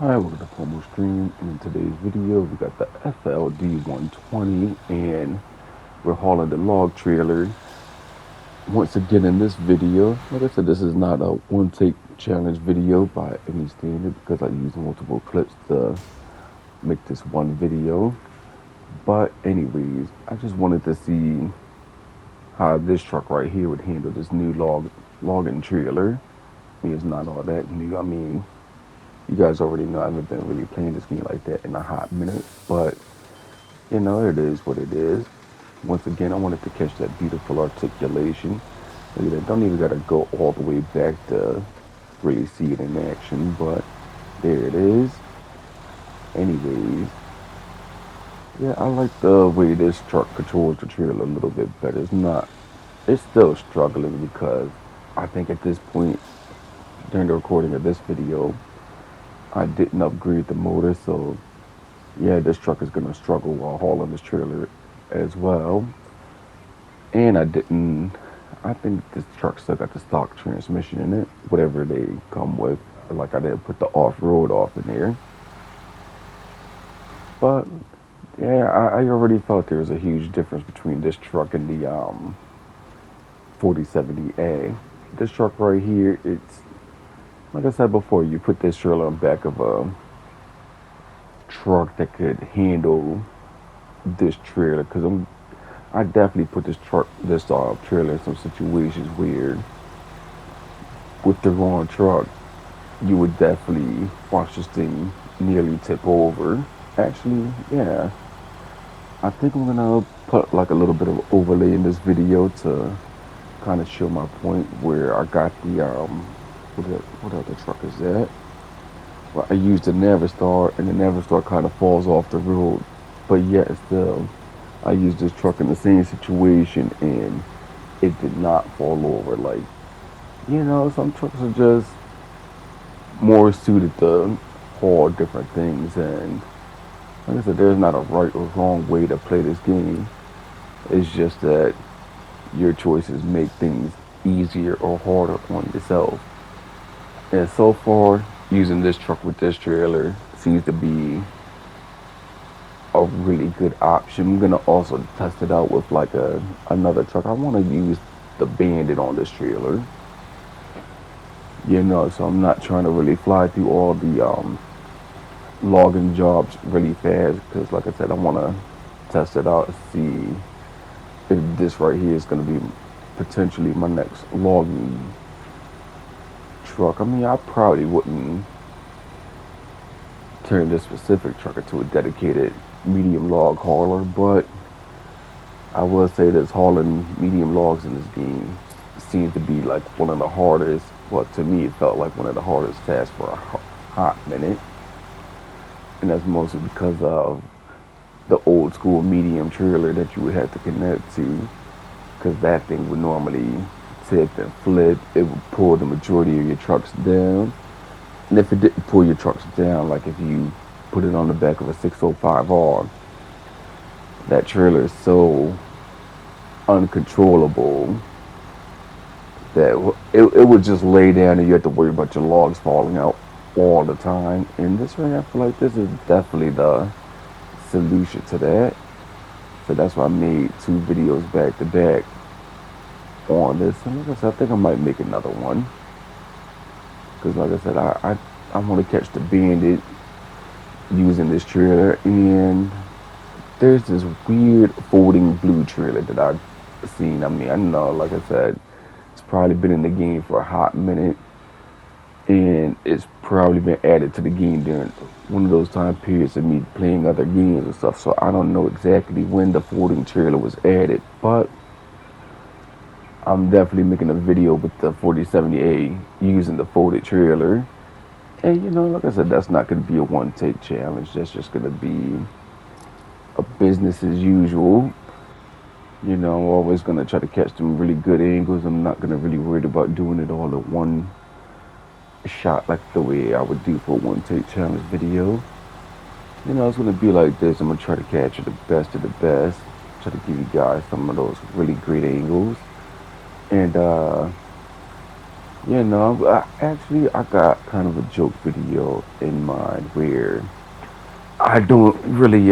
Hi, welcome to Formal Stream. And in today's video, we got the Fld120, and we're hauling the log trailer. Once again, in this video, like I said, this is not a one-take challenge video by any standard because I used multiple clips to make this one video. But anyways, I just wanted to see how this truck right here would handle this new logging trailer. I mean, it's not all that new. I mean, you guys already know I haven't been really playing this game like that in a hot minute, but it is what it is. Once again, I wanted to catch that beautiful articulation. Look at that, don't even gotta go all the way back to really see it in action, but there it is. Anyways, yeah, I like the way this truck controls the trailer a little bit better. It's still struggling because I think at this point during the recording of this video, I didn't upgrade the motor, so yeah, this truck is gonna struggle while hauling this trailer as well. And I think this truck still got the stock transmission in it, whatever they come with. Like I didn't put the off-road off in there. But yeah, I already felt there was a huge difference between this truck and the 4070A. This truck right here, it's like I said before, you put this trailer on the back of a truck that could handle this trailer, because I definitely put this trailer in some situations where with the wrong truck you would definitely watch this thing nearly tip over. Actually, yeah, I think I'm gonna put like a little bit of overlay in this video to kind of show my point where I got the what other truck is that? Well, I used the Navistar, and the Navistar kind of falls off the road, but yet still, I used this truck in the same situation, and it did not fall over. Like, some trucks are just more suited to haul different things, and like I said, there's not a right or wrong way to play this game. It's just that your choices make things easier or harder on yourself. And so far, using this truck with this trailer seems to be a really good option. I'm gonna also test it out with like another truck. I want to use the Bandit on this trailer. So I'm not trying to really fly through all the logging jobs really fast because, like I said, I want to test it out and see if this right here is gonna be potentially my next logging truck. I mean, I probably wouldn't turn this specific truck into a dedicated medium log hauler, but I will say this hauling medium logs in this game seems to be like one of the hardest. Well, to me, it felt like one of the hardest tasks for a hot minute, and that's mostly because of the old school medium trailer that you would have to connect to, because that thing would normally tip and flip. It would pull the majority of your trucks down. And if it didn't pull your trucks down, like if you put it on the back of a 605R, that trailer is so uncontrollable that it would just lay down and you have to worry about your logs falling out all the time. And this right, I feel like this is definitely the solution to that. So that's why I made 2 videos back to back on this. And like I said, I think I might make another one. Because like I said, I want to catch the Bandit using this trailer. And there's this weird folding blue trailer that I've seen. I mean, I know, like I said, it's probably been in the game for a hot minute. And it's probably been added to the game during one of those time periods of me playing other games and stuff. So I don't know exactly when the folding trailer was added. But I'm definitely making a video with the 4070A using the folded trailer. And like I said, that's not going to be a one-take challenge. That's just going to be a business as usual. I'm always going to try to catch some really good angles. I'm not going to really worry about doing it all at one shot like the way I would do for a one-take challenge video. It's going to be like this. I'm going to try to capture the best of the best. Try to give you guys some of those really great angles. And Actually, I got kind of a joke video in mind where I don't really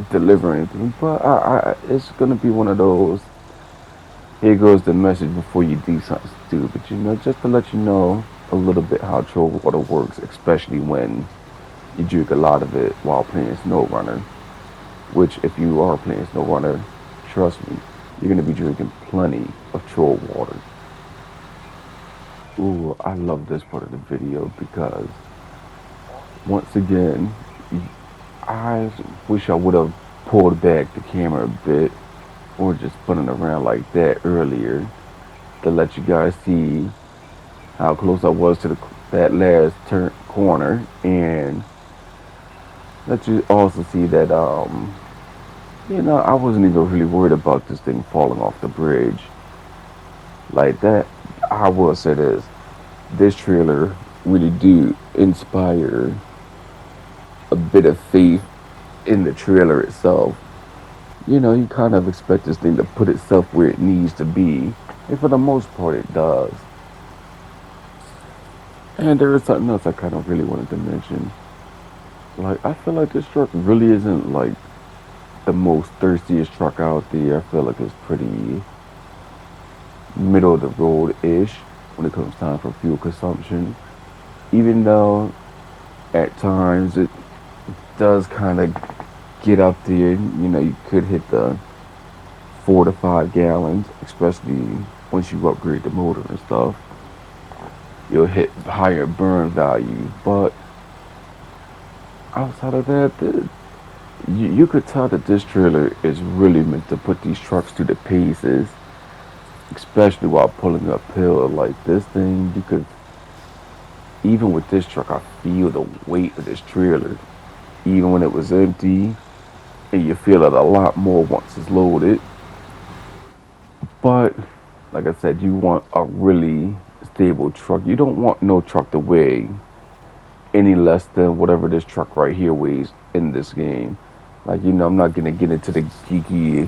deliver anything, but it's gonna be one of those. Here goes the message before you do something stupid. Just to let you know a little bit how troll water works, especially when you drink a lot of it while playing snow runner. Which, if you are playing snow runner, trust me, you're gonna be drinking plenty of troll water. Ooh, I love this part of the video because once again, I wish I would have pulled back the camera a bit or just put it around like that earlier to let you guys see how close I was to that last turn corner, and let you also see that I wasn't even really worried about this thing falling off the bridge like that. I will say this trailer really do inspire a bit of faith in the trailer itself. You kind of expect this thing to put itself where it needs to be, and for the most part, it does. And there is something else I kind of really wanted to mention. Like, I feel like this truck really isn't like the most thirstiest truck out there. I feel like it's pretty middle of the road ish when it comes time for fuel consumption. Even though at times it does kind of get up there, you could hit the 4 to 5 gallons, especially once you upgrade the motor and stuff. You'll hit higher burn values, but outside of that, you could tell that this trailer is really meant to put these trucks to the paces, especially while pulling uphill. Like this thing, you could, even with this truck, I feel the weight of this trailer, even when it was empty, and you feel it a lot more once it's loaded. But like I said, you want a really stable truck. You don't want no truck to weigh any less than whatever this truck right here weighs in this game. Like, I'm not gonna get into the geeky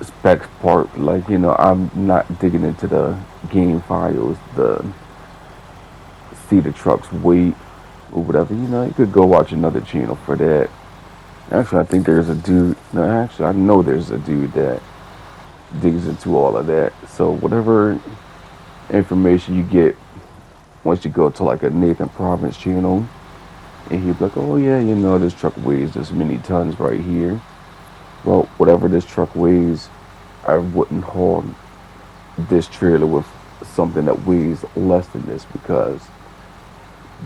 specs part. Like, I'm not digging into the game files, the see the truck's weight or whatever. You could go watch another channel for that. Actually, I think there's a dude. No, actually, I know there's a dude that digs into all of that. So whatever information you get once you go to like a Nathan Province channel, and he'd be like, "Oh yeah, this truck weighs this many tons right here." Well, whatever this truck weighs, I wouldn't haul this trailer with something that weighs less than this, because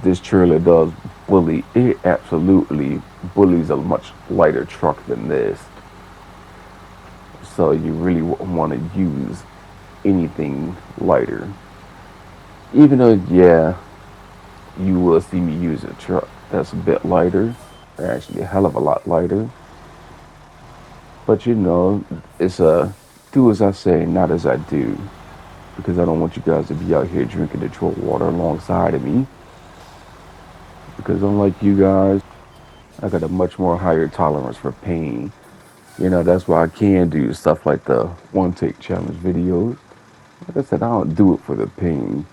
this trailer does bully. It absolutely bullies a much lighter truck than this. So you really wouldn't want to use anything lighter. Even though, yeah, you will see me use a truck that's a bit lighter, or actually a hell of a lot lighter. But it's a do as I say, not as I do, because I don't want you guys to be out here drinking the troll water alongside of me. Because unlike you guys, I got a much more higher tolerance for pain. That's why I can do stuff like the one take challenge videos. Like I said, I don't do it for the pain,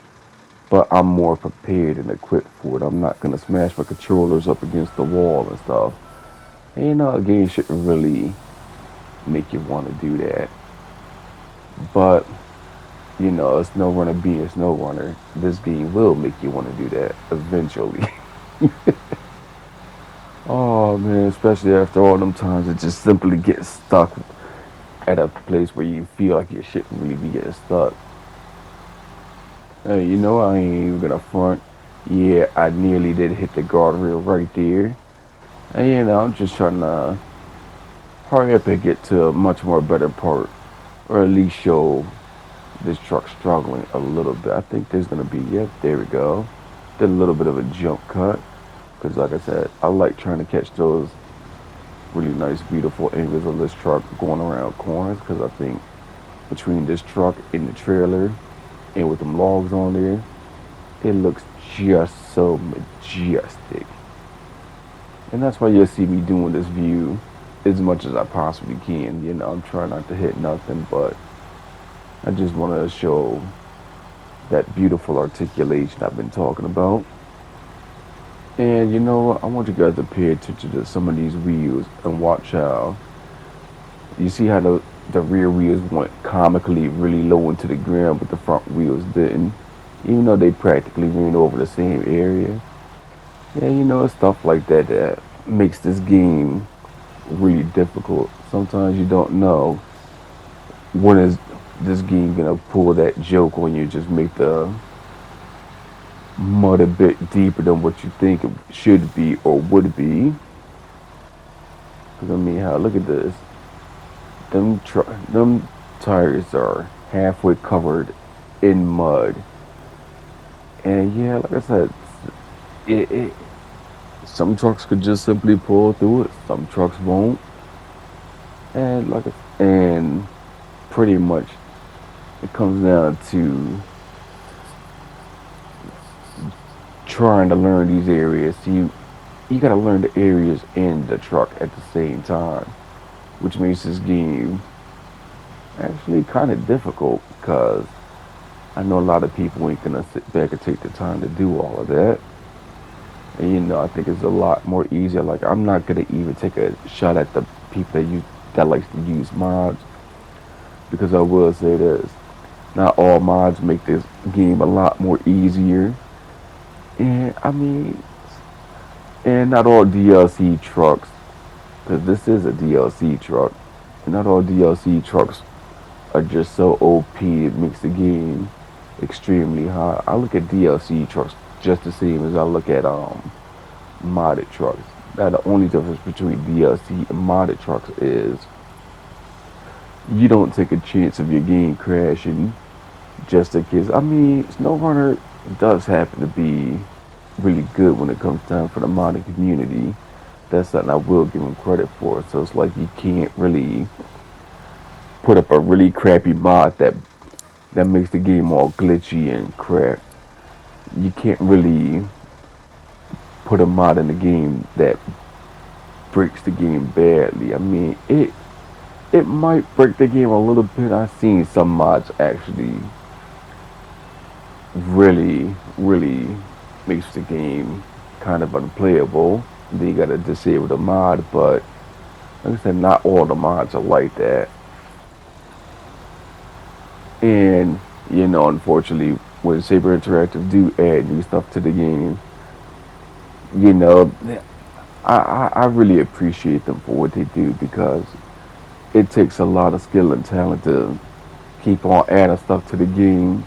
but I'm more prepared and equipped for it. I'm not gonna smash my controllers up against the wall and stuff. And a game shouldn't really make you want to do that. But a snow runner being a snow runner, this game will make you want to do that eventually. Oh man, especially after all them times it just simply gets stuck at a place where you feel like you shouldn't really be getting stuck. Hey, I ain't even gonna front. Yeah, I nearly did hit the guardrail right there. And I'm just trying to hurry up and get to a much more better part, or at least show this truck struggling a little bit. I think there's gonna be, yep, there we go. Did a little bit of a jump cut, because like I said, I like trying to catch those really nice, beautiful angles of this truck going around corners, because I think between this truck and the trailer, and with them logs on there, it looks just so majestic. And that's why you'll see me doing this view as much as I possibly can. I'm trying not to hit nothing, but I just want to show that beautiful articulation I've been talking about. And you know what? I want you guys to pay attention to some of these wheels and watch how you see how the rear wheels went comically really low into the ground, but the front wheels didn't, even though they practically ran over the same area. Yeah, you know, it's stuff like that that makes this game really difficult. Sometimes you don't know when is this game gonna pull that joke on you, just make the mud a bit deeper than what you think it should be or would be. Because I mean, how look at this. Them tires are halfway covered in mud, and yeah, like I said, it some trucks could just simply pull through it. Some trucks won't, and and pretty much it comes down to trying to learn these areas. You got to learn the areas in the truck at the same time, which makes this game actually kind of difficult because I know a lot of people ain't gonna sit back and take the time to do all of that. And you know, I think it's a lot more easier. Like I'm not gonna even take a shot at the people that likes to use mods because I will say this: not all mods make this game a lot more easier. And I mean, and not all DLC trucks, because this is a DLC truck, and not all DLC trucks are just so OP it makes the game extremely hard. I look at DLC trucks just the same as I look at modded trucks. Now the only difference between DLC and modded trucks is you don't take a chance of your game crashing just in case. I mean, SnowRunner does happen to be really good when it comes time for the modding community. That's something I will give them credit for. So it's like you can't really put up a really crappy mod that makes the game all glitchy and crap. You can't really put a mod in the game that breaks the game badly. I mean, it might break the game a little bit. I've seen some mods actually really makes the game kind of unplayable. Then you gotta disable the mod, but like I said, not all the mods are like that. And you know, unfortunately, when Saber Interactive do add new stuff to the game, you know, I really appreciate them for what they do because it takes a lot of skill and talent to keep on adding stuff to the game.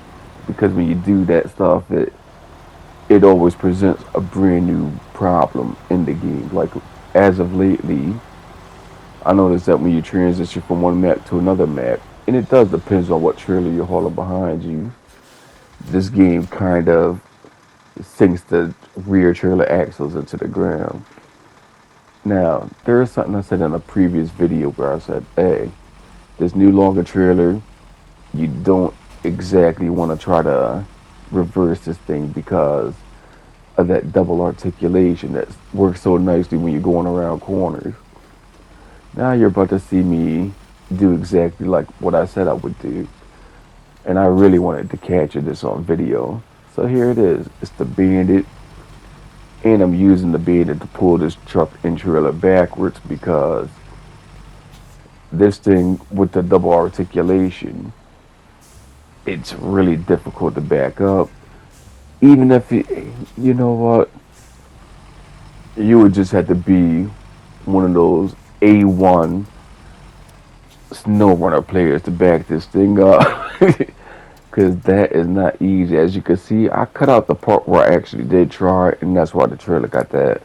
Because when you do that stuff, it always presents a brand new problem in the game. Like as of lately, I noticed that when you transition from one map to another map, and it does depends on what trailer you're hauling behind you. This game kind of sinks the rear trailer axles into the ground. Now, there is something I said in a previous video where I said, hey, this new longer trailer, you don't exactly want to try to reverse this thing because of that double articulation that works so nicely when you're going around corners. Now you're about to see me do exactly like what I said I would do. And I really wanted to capture this on video. So here it is. It's the Bandit. And I'm using the Bandit to pull this truck and trailer backwards because this thing with the double articulation, it's really difficult to back up. Even if you know what, you would just have to be one of those A1 snow runner players to back this thing up. Because that is not easy. As you can see, I cut out the part where I actually did try it, and that's why the trailer got that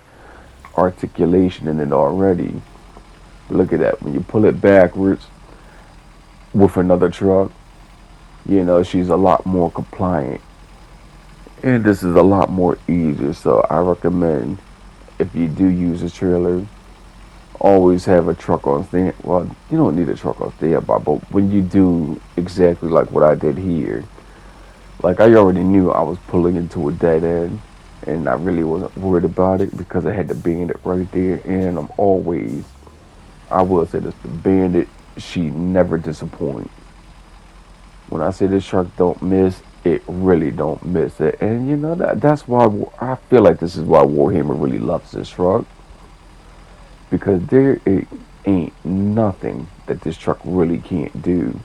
articulation in it already. Look at that. When you pull it backwards with another truck, you know, she's a lot more compliant. And this is a lot more easier. So I recommend if you do use a trailer, always have a truck on stand. Well, you don't need a truck on standby, but when you do exactly like what I did here, like I already knew I was pulling into a dead end, and I really wasn't worried about it because I had the Bandit right there, and I will say this, the Bandit, she never disappoints. When I say this truck don't miss, it really don't miss it. And you know that's why I feel like this is why Warhammer really loves this truck, because ain't nothing that this truck really can't do.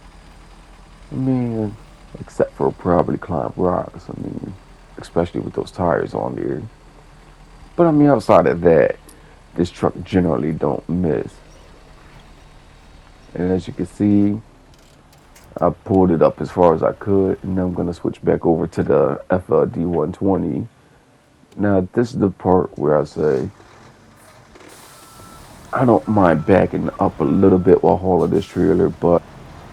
I mean, except for probably climb rocks. I mean, especially with those tires on there. But I mean, outside of that, this truck generally don't miss. And as you can see, I pulled it up as far as I could, and now I'm gonna switch back over to the Fld120. Now this is the part where I say I don't mind backing up a little bit while hauling this trailer, but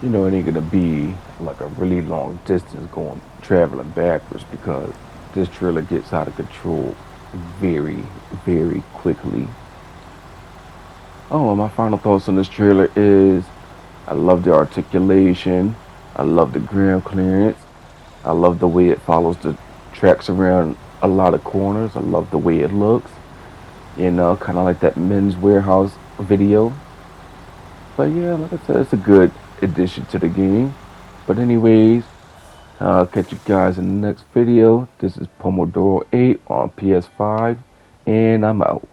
you know it ain't gonna be like a really long distance going traveling backwards, because this trailer gets out of control very, very quickly. Oh, my final thoughts on this trailer is I love the articulation, I love the ground clearance, I love the way it follows the tracks around a lot of corners. I love the way it looks, you know, kind of like that Men's Warehouse video. But yeah, like I said, it's a good addition to the game. But anyways, I'll catch you guys in the next video. This is Pomodoro 8 on PS5, and I'm out.